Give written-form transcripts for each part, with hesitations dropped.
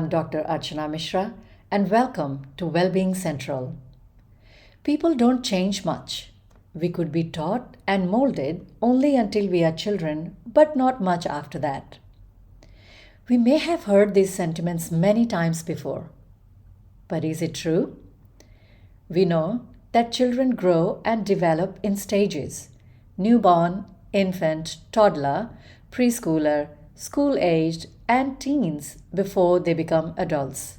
I'm Dr. Archana Mishra, and welcome to Wellbeing Central. People don't change much. We could be taught and molded only until we are children, but not much after that. We may have heard these sentiments many times before. But is it true? We know that children grow and develop in stages: newborn, infant, toddler, preschooler, school-aged, and teens before they become adults.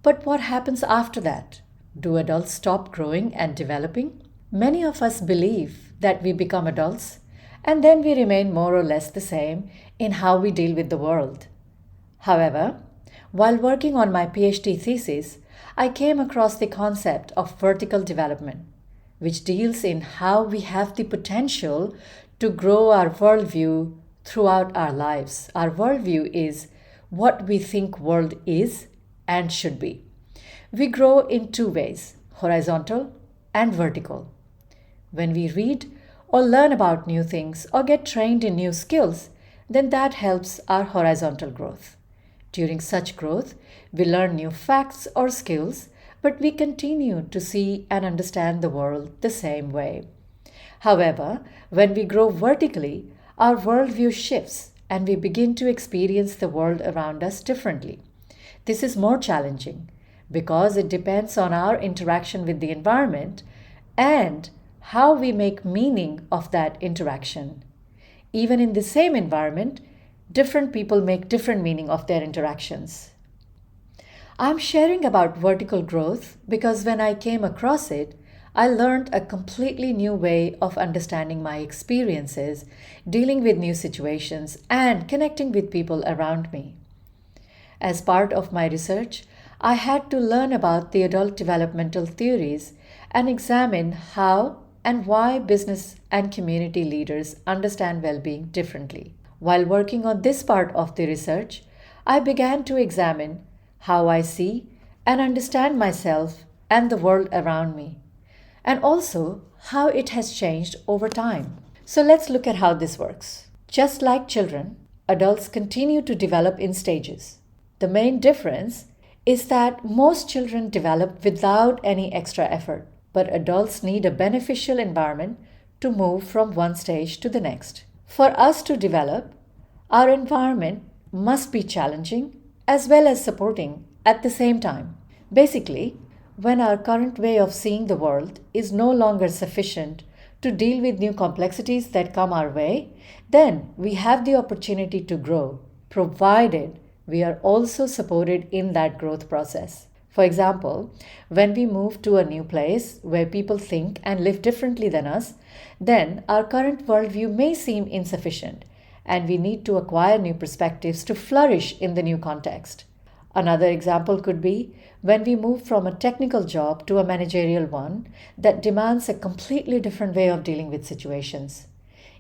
But what happens after that? Do adults stop growing and developing? Many of us believe that we become adults and then we remain more or less the same in how we deal with the world. However, while working on my PhD thesis, I came across the concept of vertical development, which deals in how we have the potential to grow our worldview throughout our lives. Our worldview is what we think world is and should be. We grow in two ways: horizontal and vertical. When we read or learn about new things or get trained in new skills, then that helps our horizontal growth. During such growth, we learn new facts or skills, but we continue to see and understand the world the same way. However, when we grow vertically, our worldview shifts and we begin to experience the world around us differently. This is more challenging because it depends on our interaction with the environment and how we make meaning of that interaction. Even in the same environment, different people make different meaning of their interactions. I'm sharing about vertical growth because when I came across it, I learned a completely new way of understanding my experiences, dealing with new situations, and connecting with people around me. As part of my research, I had to learn about the adult developmental theories and examine how and why business and community leaders understand well-being differently. While working on this part of the research, I began to examine how I see and understand myself and the world around me, and also how it has changed over time. So let's look at how this works. Just like children, adults continue to develop in stages. The main difference is that most children develop without any extra effort, but adults need a beneficial environment to move from one stage to the next. For us to develop, our environment must be challenging as well as supporting at the same time. Basically, when our current way of seeing the world is no longer sufficient to deal with new complexities that come our way, then we have the opportunity to grow, provided we are also supported in that growth process. For example, when we move to a new place where people think and live differently than us, then our current worldview may seem insufficient, and we need to acquire new perspectives to flourish in the new context. Another example could be when we move from a technical job to a managerial one that demands a completely different way of dealing with situations.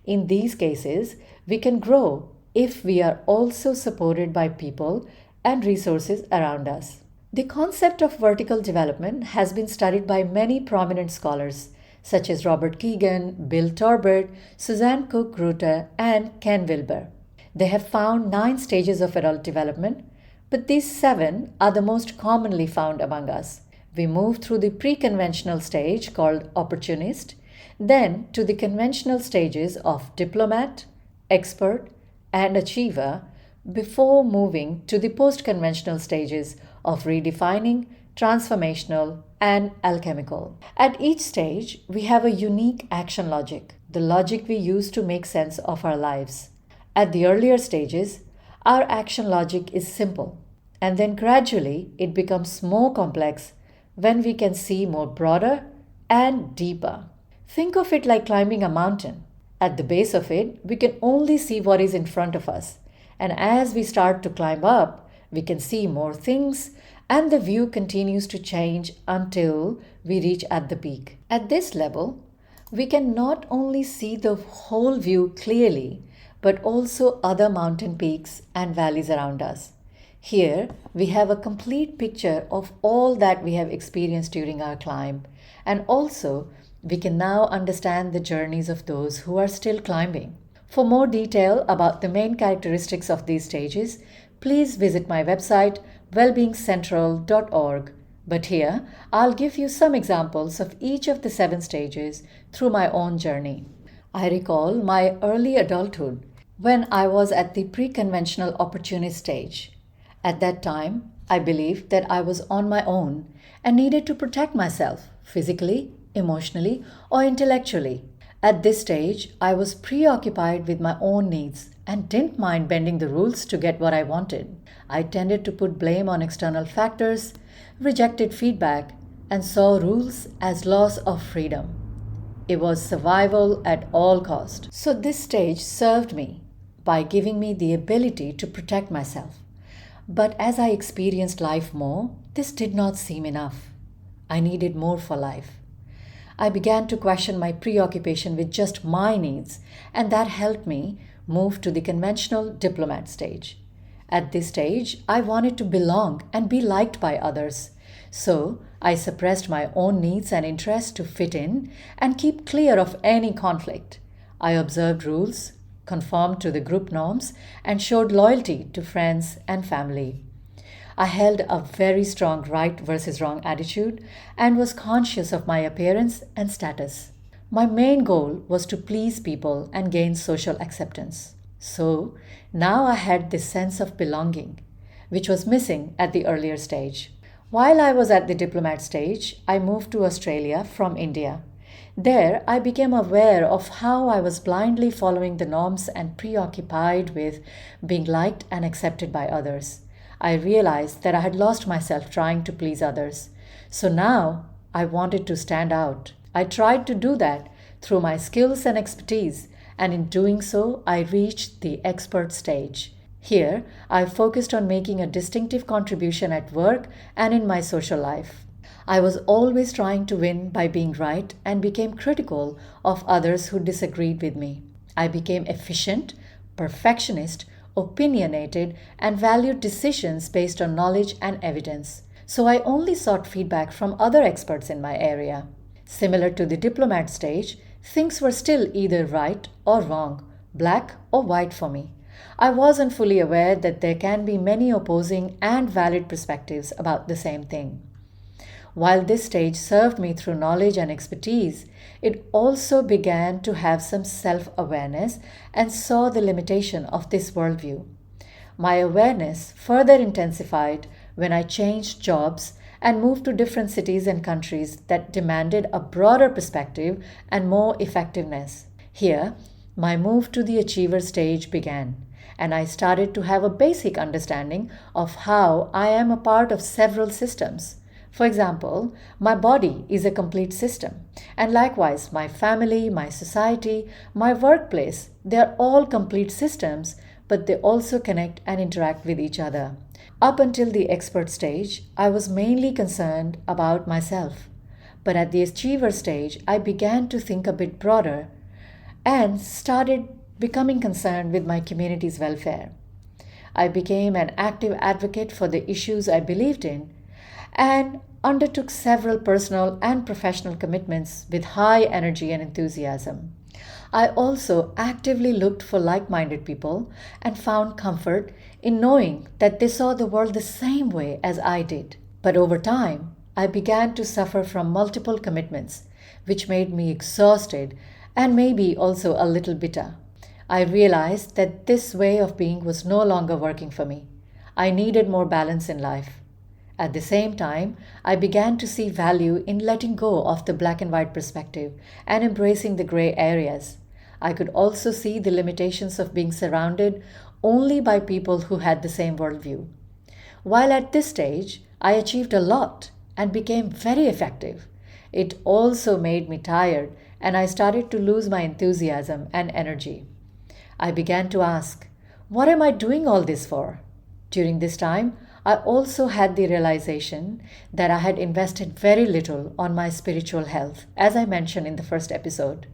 In these cases, we can grow if we are also supported by people and resources around us. The concept of vertical development has been studied by many prominent scholars, such as Robert Kegan, Bill Torbert, Suzanne Cook-Grutter, and Ken Wilber. They have found 9 stages of adult development, but these 7 are the most commonly found among us. We move through the pre-conventional stage called opportunist, then to the conventional stages of diplomat, expert, and achiever, before moving to the post-conventional stages of redefining, transformational, and alchemical. At each stage, we have a unique action logic, the logic we use to make sense of our lives. At the earlier stages, our action logic is simple, and then gradually it becomes more complex when we can see more broader and deeper. Think of it like climbing a mountain. At the base of it, we can only see what is in front of us, and as we start to climb up, we can see more things, and the view continues to change until we reach at the peak. At this level, we can not only see the whole view clearly, but also other mountain peaks and valleys around us. Here, we have a complete picture of all that we have experienced during our climb, and also we can now understand the journeys of those who are still climbing. For more detail about the main characteristics of these stages, please visit my website wellbeingcentral.org, but here I'll give you some examples of each of the 7 stages through my own journey. I recall my early adulthood when I was at the pre-conventional opportunist stage. At that time, I believed that I was on my own and needed to protect myself physically, emotionally, or intellectually. At this stage, I was preoccupied with my own needs and didn't mind bending the rules to get what I wanted. I tended to put blame on external factors, rejected feedback, and saw rules as loss of freedom. It was survival at all cost. So this stage served me by giving me the ability to protect myself. But as I experienced life more, this did not seem enough. I needed more for life. I began to question my preoccupation with just my needs, and that helped me move to the conventional diplomat stage. At this stage, I wanted to belong and be liked by others. So, I suppressed my own needs and interests to fit in and keep clear of any conflict. I observed rules, conformed to the group norms, and showed loyalty to friends and family. I held a very strong right versus wrong attitude and was conscious of my appearance and status. My main goal was to please people and gain social acceptance. So, now I had this sense of belonging, which was missing at the earlier stage. While I was at the diplomat stage, I moved to Australia from India. There, I became aware of how I was blindly following the norms and preoccupied with being liked and accepted by others. I realized that I had lost myself trying to please others. So now, I wanted to stand out. I tried to do that through my skills and expertise, and in doing so, I reached the expert stage. Here, I focused on making a distinctive contribution at work and in my social life. I was always trying to win by being right and became critical of others who disagreed with me. I became efficient, perfectionist, opinionated, and valued decisions based on knowledge and evidence. So I only sought feedback from other experts in my area. Similar to the diplomat stage, things were still either right or wrong, black or white for me. I wasn't fully aware that there can be many opposing and valid perspectives about the same thing. While this stage served me through knowledge and expertise, it also began to have some self-awareness and saw the limitation of this worldview. My awareness further intensified when I changed jobs and moved to different cities and countries that demanded a broader perspective and more effectiveness. Here, my move to the achiever stage began, and I started to have a basic understanding of how I am a part of several systems. For example, my body is a complete system, and likewise my family, my society, my workplace, they are all complete systems, but they also connect and interact with each other. Up until the expert stage, I was mainly concerned about myself. But at the achiever stage, I began to think a bit broader and started becoming concerned with my community's welfare. I became an active advocate for the issues I believed in and undertook several personal and professional commitments with high energy and enthusiasm. I also actively looked for like-minded people and found comfort in knowing that they saw the world the same way as I did. But over time, I began to suffer from multiple commitments, which made me exhausted and maybe also a little bitter. I realized that this way of being was no longer working for me. I needed more balance in life. At the same time, I began to see value in letting go of the black and white perspective and embracing the gray areas. I could also see the limitations of being surrounded only by people who had the same worldview. While at this stage, I achieved a lot and became very effective. It also made me tired, and I started to lose my enthusiasm and energy. I began to ask, what am I doing all this for? During this time, I also had the realization that I had invested very little on my spiritual health, as I mentioned in the first episode.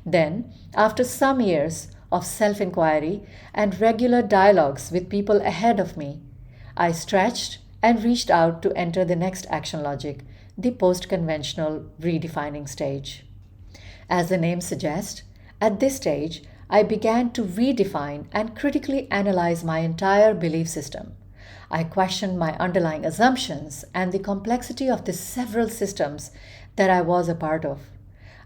Then, after some years of self-inquiry and regular dialogues with people ahead of me, I stretched and reached out to enter the next action logic, the post-conventional redefining stage. As the name suggests, at this stage, I began to redefine and critically analyze my entire belief system. I questioned my underlying assumptions and the complexity of the several systems that I was a part of.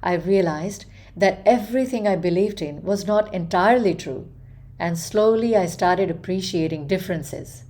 I realized that everything I believed in was not entirely true, and slowly I started appreciating differences.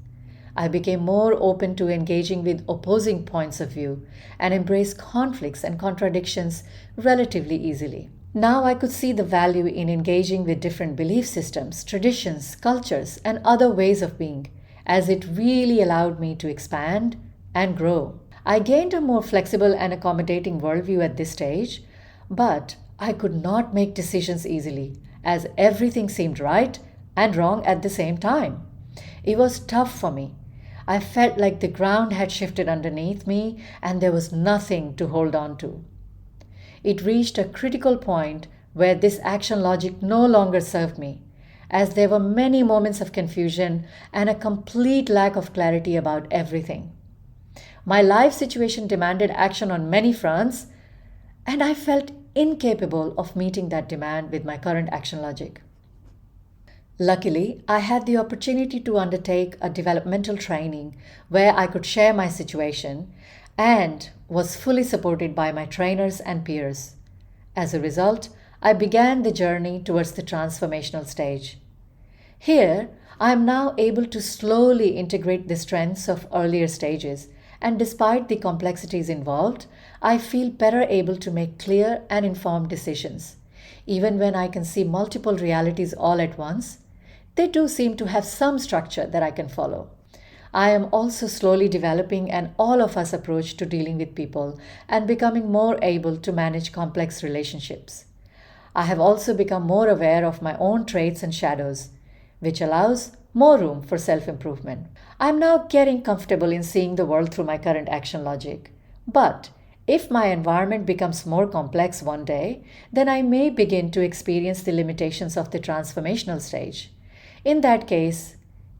I became more open to engaging with opposing points of view and embraced conflicts and contradictions relatively easily. Now I could see the value in engaging with different belief systems, traditions, cultures, and other ways of being, as it really allowed me to expand and grow. I gained a more flexible and accommodating worldview at this stage, but I could not make decisions easily, as everything seemed right and wrong at the same time. It was tough for me. I felt like the ground had shifted underneath me and there was nothing to hold on to. It reached a critical point where this action logic no longer served me, as there were many moments of confusion and a complete lack of clarity about everything. My life situation demanded action on many fronts, and I felt incapable of meeting that demand with my current action logic. Luckily, I had the opportunity to undertake a developmental training where I could share my situation and was fully supported by my trainers and peers. As a result, I began the journey towards the transformational stage. Here, I am now able to slowly integrate the strengths of earlier stages, and despite the complexities involved, I feel better able to make clear and informed decisions. Even when I can see multiple realities all at once, they do seem to have some structure that I can follow. I am also slowly developing an all of us approach to dealing with people and becoming more able to manage complex relationships. I have also become more aware of my own traits and shadows, which allows more room for self improvement. I am now getting comfortable in seeing the world through my current action logic. But if my environment becomes more complex one day, then I may begin to experience the limitations of the transformational stage. In that case,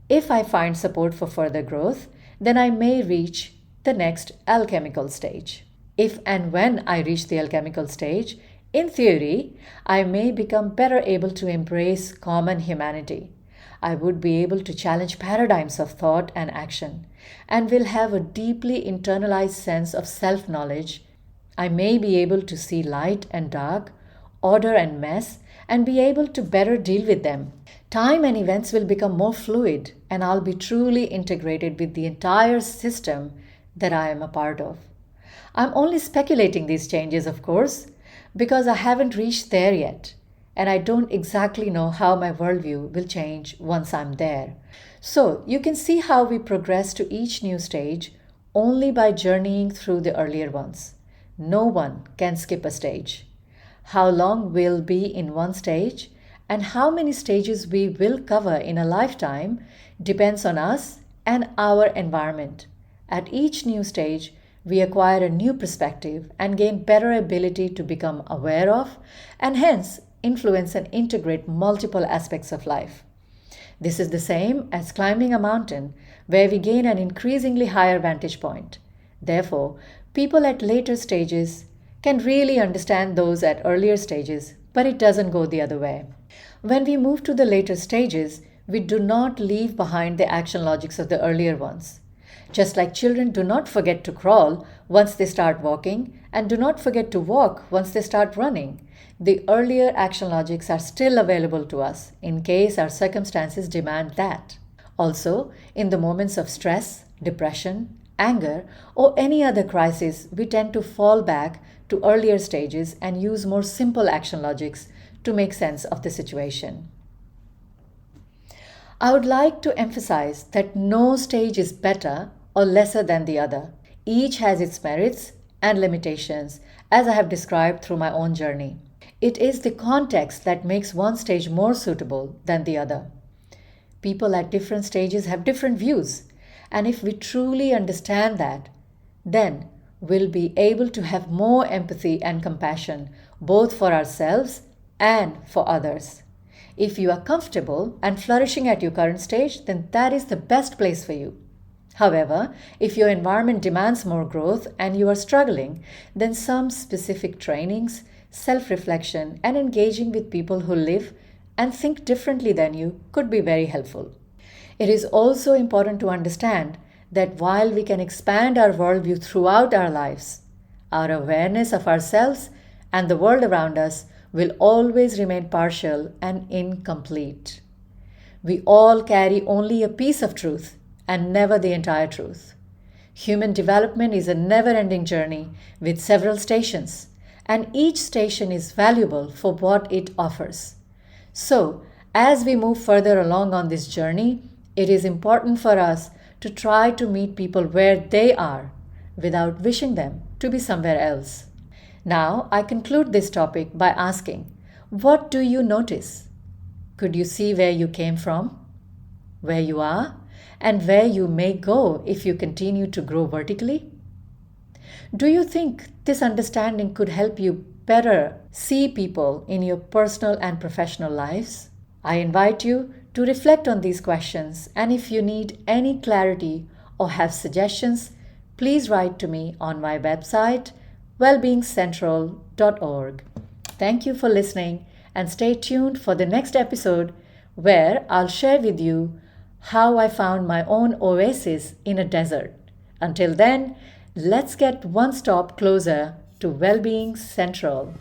if I find support for further growth, then I may reach the next alchemical stage. If and when I reach the alchemical stage, in theory, I may become better able to embrace common humanity. I would be able to challenge paradigms of thought and action, and will have a deeply internalized sense of self knowledge. I may be able to see light and dark, order and mess, and be able to better deal with them. Time and events will become more fluid, and I'll be truly integrated with the entire system that I am a part of. I'm only speculating these changes, of course, because I haven't reached there yet, and I don't exactly know how my worldview will change once I'm there. So you can see how we progress to each new stage only by journeying through the earlier ones. No one can skip a stage. How long we'll be in one stage and how many stages we will cover in a lifetime depends on us and our environment. At each new stage, we acquire a new perspective and gain better ability to become aware of and hence influence and integrate multiple aspects of life. This is the same as climbing a mountain where we gain an increasingly higher vantage point. Therefore, people at later stages can really understand those at earlier stages, but it doesn't go the other way. When we move to the later stages, we do not leave behind the action logics of the earlier ones. Just like children do not forget to crawl once they start walking and do not forget to walk once they start running, the earlier action logics are still available to us in case our circumstances demand that. Also, in the moments of stress, depression, anger, or any other crisis, we tend to fall back to earlier stages and use more simple action logics to make sense of the situation. I would like to emphasize that no stage is better or lesser than the other. Each has its merits and limitations, as I have described through my own journey. It is the context that makes one stage more suitable than the other. People at different stages have different views, and if we truly understand that, then we'll be able to have more empathy and compassion both for ourselves and for others. If you are comfortable and flourishing at your current stage, then that is the best place for you. However, if your environment demands more growth and you are struggling, then some specific trainings, self-reflection, and engaging with people who live and think differently than you could be very helpful. It is also important to understand that while we can expand our worldview throughout our lives, our awareness of ourselves and the world around us will always remain partial and incomplete. We all carry only a piece of truth and never the entire truth. Human development is a never ending journey with several stations, and each station is valuable for what it offers. So, as we move further along on this journey, it is important for us to try to meet people where they are without wishing them to be somewhere else. Now, I conclude this topic by asking, what do you notice? Could you see where you came from, where you are, and where you may go if you continue to grow vertically? Do you think this understanding could help you better see people in your personal and professional lives? I invite you to reflect on these questions, and if you need any clarity or have suggestions, please write to me on my website, wellbeingcentral.org. Thank you for listening, and stay tuned for the next episode where I'll share with you how I found my own oasis in a desert. Until then, let's get one stop closer to Wellbeing Central.